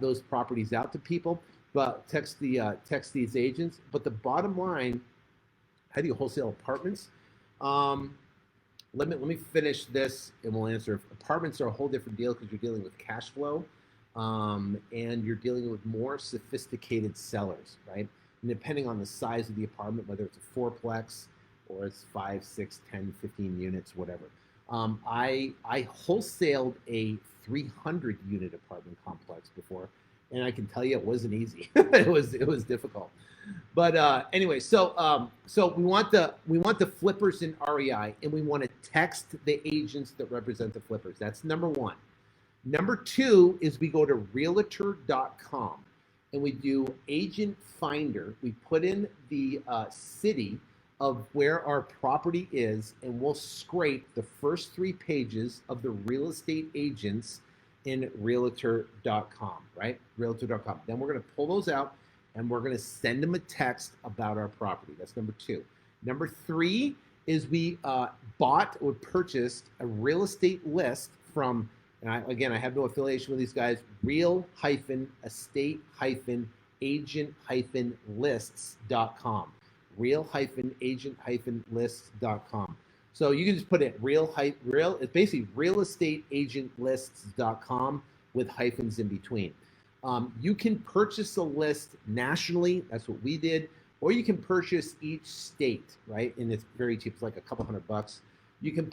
those properties out to people, but text these agents. But the bottom line, how do you wholesale apartments? Let me finish this, and we'll answer. Apartments are a whole different deal because you're dealing with cash flow, and you're dealing with more sophisticated sellers, right? And depending on the size of the apartment, whether it's a fourplex or it's 5, 6, 10, 15 units, whatever. I wholesaled a 300 unit apartment complex before, and I can tell you it wasn't easy. it was difficult. But anyway, so we want the flippers in REI, and we want to text the agents that represent the flippers. That's number one. Number two is we go to realtor.com and we do agent finder. We put in the city of where our property is, and we'll scrape the first 3 pages of the real estate agents in realtor.com, right? Realtor.com. Then we're going to pull those out, and we're going to send them a text about our property. That's number 2. Number 3 is we bought or purchased a real estate list from, and I have no affiliation with these guys, real-estate-agent-lists.com. real-agent-lists.com. So you can just put it it's basically realestateagentlists.com with hyphens in between. You can purchase a list nationally, that's what we did, or you can purchase each state, right? And it's very cheap, it's like a couple $100. You can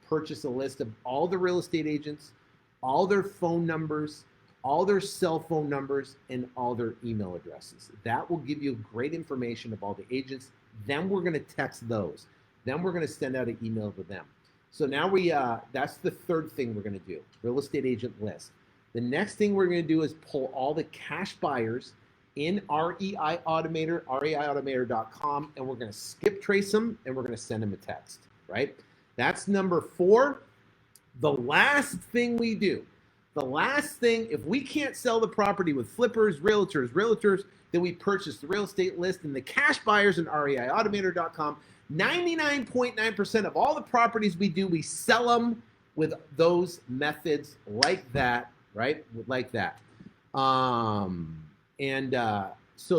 purchase a list of all the real estate agents, all their phone numbers, all their cell phone numbers, and all their email addresses. That will give you great information of all the agents. Then we're going to text those. Then we're going to send out an email to them. So now that's the third thing we're going to do, real estate agent list. The next thing we're going to do is pull all the cash buyers in REI Automator, reiautomator.com, and we're going to skip trace them, and we're going to send them a text, right? That's number 4. The last thing we do, if we can't sell the property with flippers, realtors, then we purchase the real estate list and the cash buyers in reiautomator.com. 99.9% of all the properties we do, we sell them with those methods like that, right? Like that. So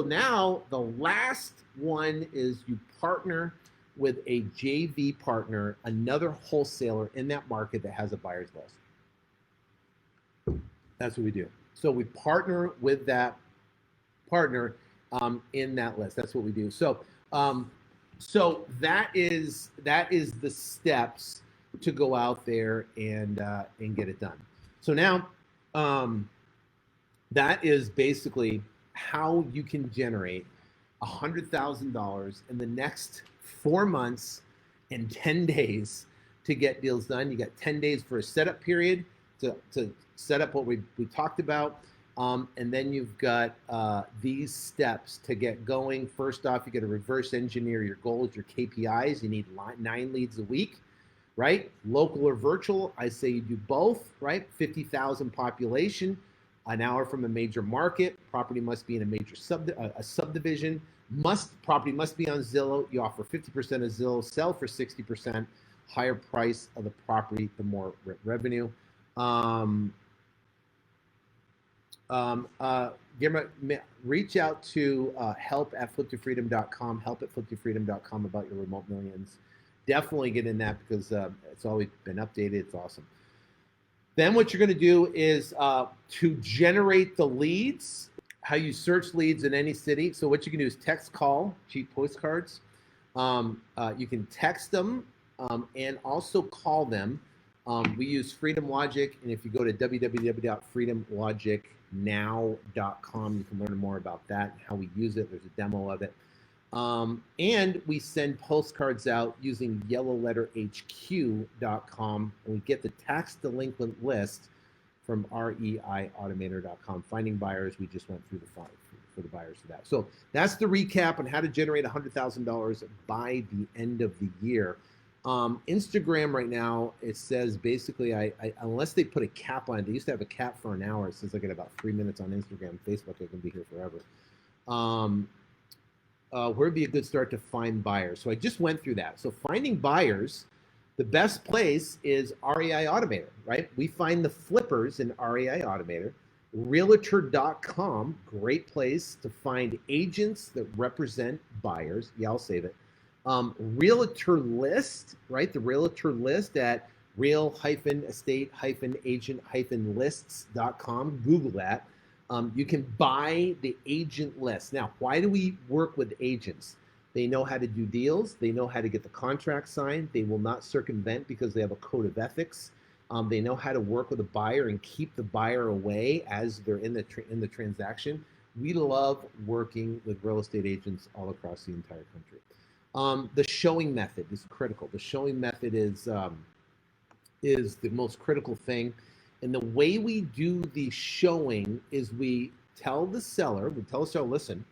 now the last one is you partner with a JV partner, another wholesaler in that market that has a buyer's list. That's what we do. So we partner with that partner in that list. That's what we do. So that is the steps to go out there and get it done. So now that is basically how you can generate $100,000 in the next 4 months and 10 days to get deals done. You got 10 days for a setup period to set up what we talked about. And then you've got these steps to get going. First off, you got to reverse engineer your goals, your KPIs. You need 9 leads a week, right? Local or virtual, I say you do both, right? 50,000 population, an hour from a major market. Property must be in a major subdivision. Property must be on Zillow. You offer 50% of Zillow, sell for 60%. Higher price of the property, the more revenue. Reach out to help@fliptofreedom.com, help@fliptofreedom.com about your remote millions. Definitely get in that because it's always been updated. It's awesome. Then what you're going to do is to generate the leads, how you search leads in any city. So what you can do is text, call, cheap postcards. You can text them and also call them. We use Freedom Logic, and if you go to www.freedomlogicnow.com, you can learn more about that, how we use it. There's a demo of it. And we send postcards out using yellowletterhq.com, and we get the tax delinquent list from reiautomator.com. Finding buyers, we just went through the file for the buyers for that. So that's the recap on how to generate $100,000 by the end of the year. Instagram right now, it says basically, I unless they put a cap on it, they used to have a cap for an hour. It says I get about 3 minutes on Instagram. Facebook, I can be here forever. Where would be a good start to find buyers? So I just went through that. So finding buyers, the best place is REI Automator, right? We find the flippers in REI Automator. Realtor.com, great place to find agents that represent buyers. Yeah, I'll save it. Realtor list, right? The realtor list at real-estate-agent-lists.com. Google that. You can buy the agent list. Now, why do we work with agents? They know how to do deals. They know how to get the contract signed. They will not circumvent because they have a code of ethics. They know how to work with a buyer and keep the buyer away as they're in the transaction. We love working with real estate agents all across the entire country. The showing method is critical. The showing method is the most critical thing. And the way we do the showing is we tell the seller, listen,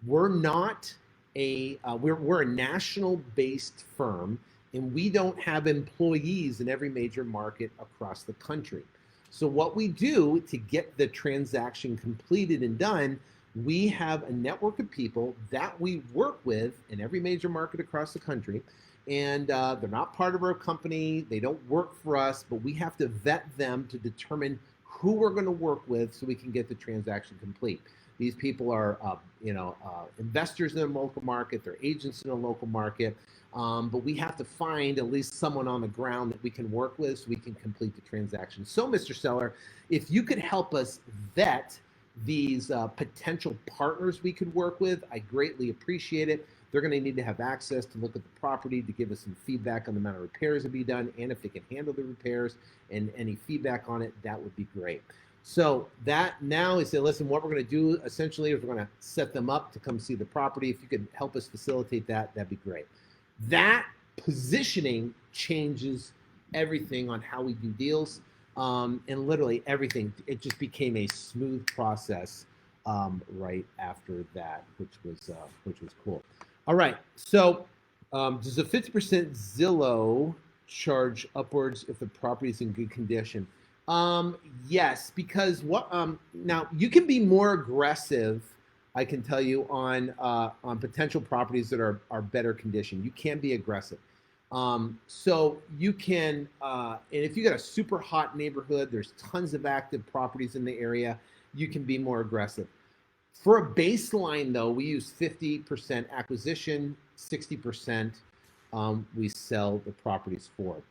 we're not we're a national based firm, and we don't have employees in every major market across the country. So what we do to get the transaction completed and done, we have a network of people that we work with in every major market across the country. And they're not part of our company. They don't work for us, but we have to vet them to determine who we're going to work with so we can get the transaction complete. These people are, investors in a local market. They're agents in a local market. But we have to find at least someone on the ground that we can work with so we can complete the transaction. So, Mr. Seller, if you could help us vet these potential partners we could work with, I greatly appreciate it. They're going to need to have access to look at the property, to give us some feedback on the amount of repairs to be done, and if they can handle the repairs and any feedback on it, that would be great. So that now is, listen, what we're going to do essentially is we're going to set them up to come see the property. If you could help us facilitate that, that'd be great. That positioning changes everything on how we do deals, and literally everything. It just became a smooth process right after that, which was cool. All right, so does a 50% Zillow charge upwards if the property is in good condition? Yes, because now you can be more aggressive, I can tell you, on potential properties that are better condition. You can be aggressive. So you can, and if you got a super hot neighborhood, there's tons of active properties in the area, you can be more aggressive. For a baseline, though, we use 50% acquisition, 60% we sell the properties for.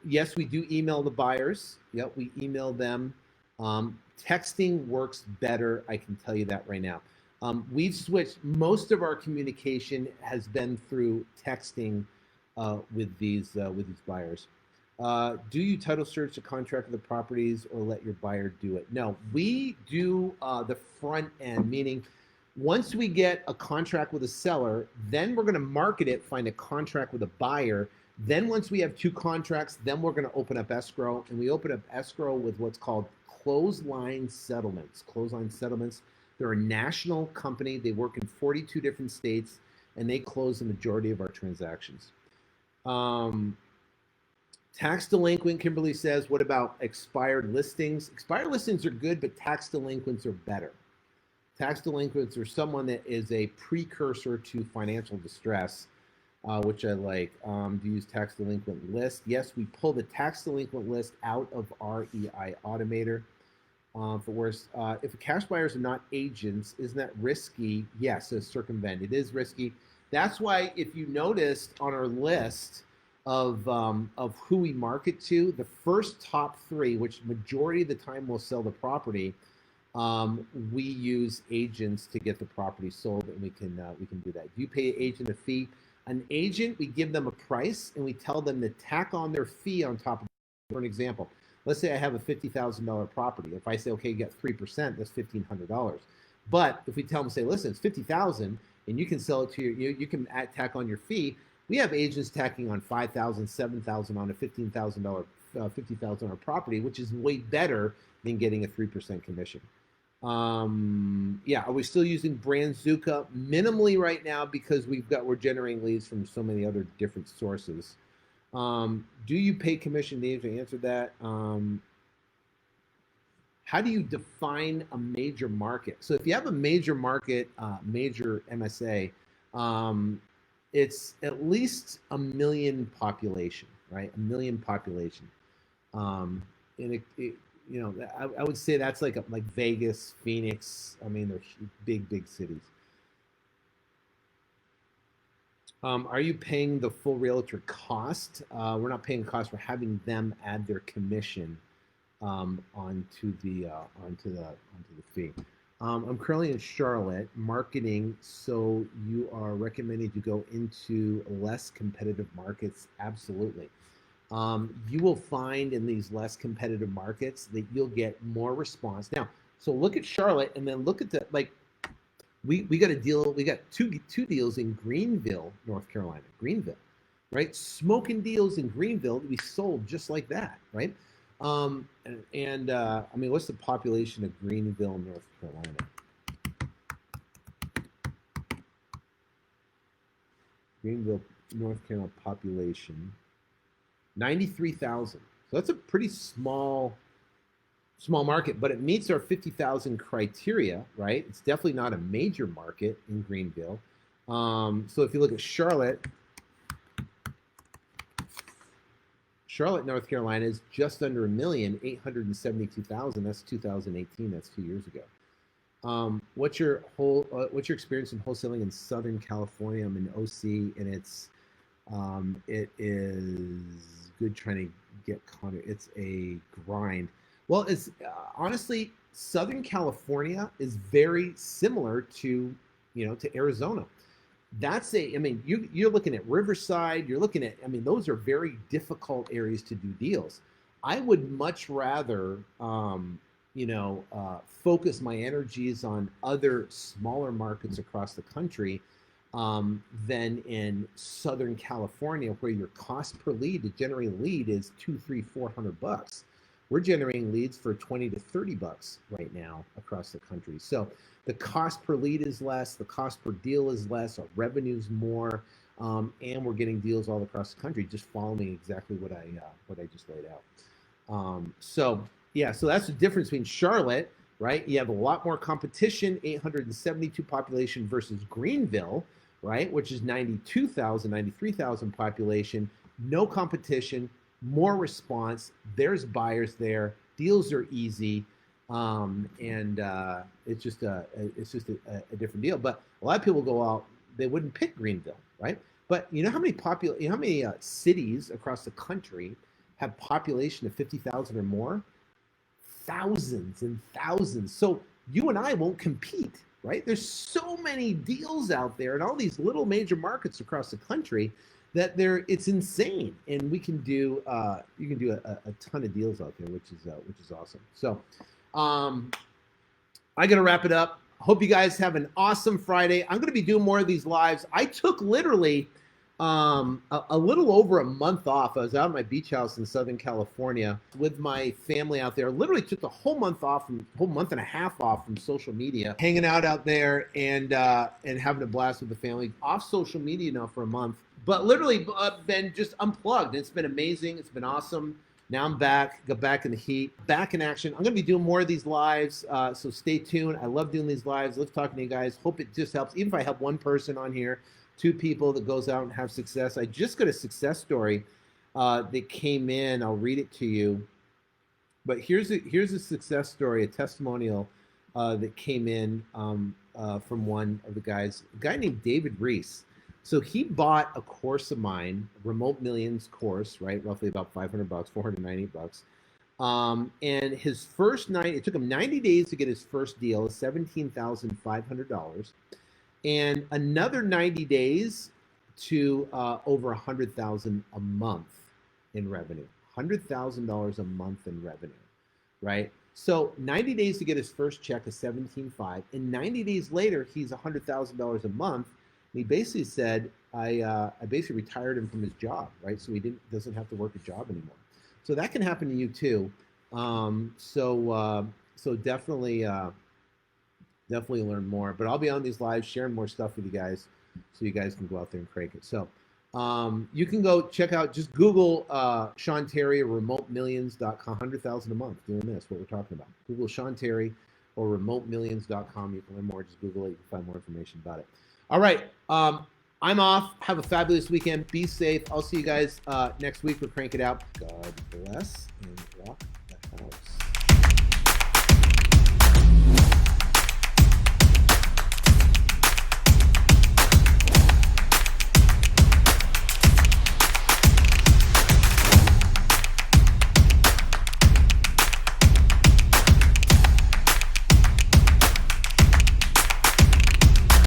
Yes, we do email the buyers. Yep, we email them. Texting works better, I can tell you that right now. We've switched, most of our communication has been through texting with these buyers. Do you title search the contract of the properties or let your buyer do it? No, we do the front end, meaning Once we get a contract with a seller, then we're going to market it, find a contract with a buyer. Then once we have two contracts, then we're going to open up escrow, and we open up escrow with what's called clothesline settlements. Clothesline settlements, they're a national company. They work in 42 different states, and they close the majority of our transactions. Tax delinquent, Kimberly says, what about expired listings? Expired listings are good, but tax delinquents are better. Tax delinquents are someone that is a precursor to financial distress, which I like. Do you use tax delinquent list? Yes, we pull the tax delinquent list out of REI Automator. For worse, if cash buyers are not agents, isn't that risky? Yes, to circumvent. It is risky. That's why if you noticed on our list of who we market to, the first top three, which majority of the time will sell the property, we use agents to get the property sold, and we can do that. Do you pay an agent a fee? An agent, we give them a price, and we tell them to tack on their fee on top of it. For an example, let's say I have a $50,000 property. If I say, okay, you get 3%, that's $1,500. But if we tell them, say, listen, it's $50,000, and you can sell it to you can tack on your fee. We have agents tacking on $5,000, $7,000 on a $50,000 property, which is way better than getting a 3% commission. Yeah, are we still using Branzuca? Minimally right now, because we're generating leads from so many other different sources. Do you pay commission? Names, I answered that. How do you define a major market? So if you have a major market, major MSA, it's at least 1 million population, right? 1 million population. And I would say that's like Vegas, Phoenix. I mean, they're big cities. Are you paying the full realtor cost? We're not paying cost. We're having them add their commission onto the fee. I'm currently in Charlotte marketing, so you are recommending to go into less competitive markets? Absolutely. You will find in these less competitive markets that you'll get more response. Now, so look at Charlotte, and then look at we got a deal. We got two deals in Greenville, North Carolina. Greenville, right? Smoking deals in Greenville that we sold just like that, right? I mean, what's the population of Greenville, North Carolina? Greenville, North Carolina population, 93,000. So that's a pretty small market, but it meets our 50,000 criteria, right? It's definitely not a major market in Greenville. So if you look at Charlotte, North Carolina is just under 1,872,000. That's 2018. That's 2 years ago. What's your experience in wholesaling in Southern California? I'm in OC, and it is good trying to get content. It's a grind. Well, it's honestly, Southern California is very similar to Arizona. I mean, you're looking at Riverside, you're looking at, I mean, those are very difficult areas to do deals. I would much rather, focus my energies on other smaller markets across the country than in Southern California, where your cost per lead to generate a lead is $200, $300, $400. We're generating leads for $20 to $30 right now across the country. So the cost per lead is less, the cost per deal is less, our revenue's more, and we're getting deals all across the country, just following exactly what I just laid out. So that's the difference between Charlotte, right? You have a lot more competition, 872 population versus Greenville, right? Which is 92,000, 93,000 population, no competition, more response. There's buyers there. Deals are easy. It's just a different deal. But a lot of people go out, they wouldn't pick Greenville, right? But you know how many cities across the country have population of 50,000 or more? Thousands and thousands. So you and I won't compete, right? There's so many deals out there in all these little major markets across the country that it's insane, and you can do a ton of deals out there, which is awesome. So I gotta wrap it up. Hope you guys have an awesome Friday. I'm going to be doing more of these lives. I took literally a little over a month off. I was out at my beach house in Southern California with my family out there. Literally took the whole month off, whole month and a half off from social media, hanging out there and having a blast with the family. Off social media now for a month, but literally been just unplugged. It's been amazing. It's been awesome. Now I'm back, got back in the heat, back in action. I'm going to be doing more of these lives, so stay tuned. I love doing these lives. Love talking to you guys. Hope it just helps. Even if I help one person on here, 2 people that goes out and have success. I just got a success story that came in. I'll read it to you. But here's a success story, a testimonial that came in from one of the guys, a guy named David Reese. So he bought a course of mine, Remote Millions course, right? Roughly about $500, $498. And his first night, it took him 90 days to get his first deal, $17,500. And another 90 days to over $100,000 a month in revenue. $100,000 a month in revenue, right? So 90 days to get his first check is $17,500, and 90 days later, he's $100,000 a month. And he basically said, I basically retired him from his job, right? So he doesn't have to work a job anymore. So that can happen to you too. So definitely learn more. But I'll be on these lives sharing more stuff with you guys, so you guys can go out there and crank it. So you can go check out, just Google Sean Terry or RemoteMillions.com, 100,000 a month doing this, what we're talking about. Google Sean Terry or RemoteMillions.com. You can learn more. Just Google it. You can find more information about it. All right. I'm off. Have a fabulous weekend. Be safe. I'll see you guys next week. We'll crank it out. God bless and walk the house.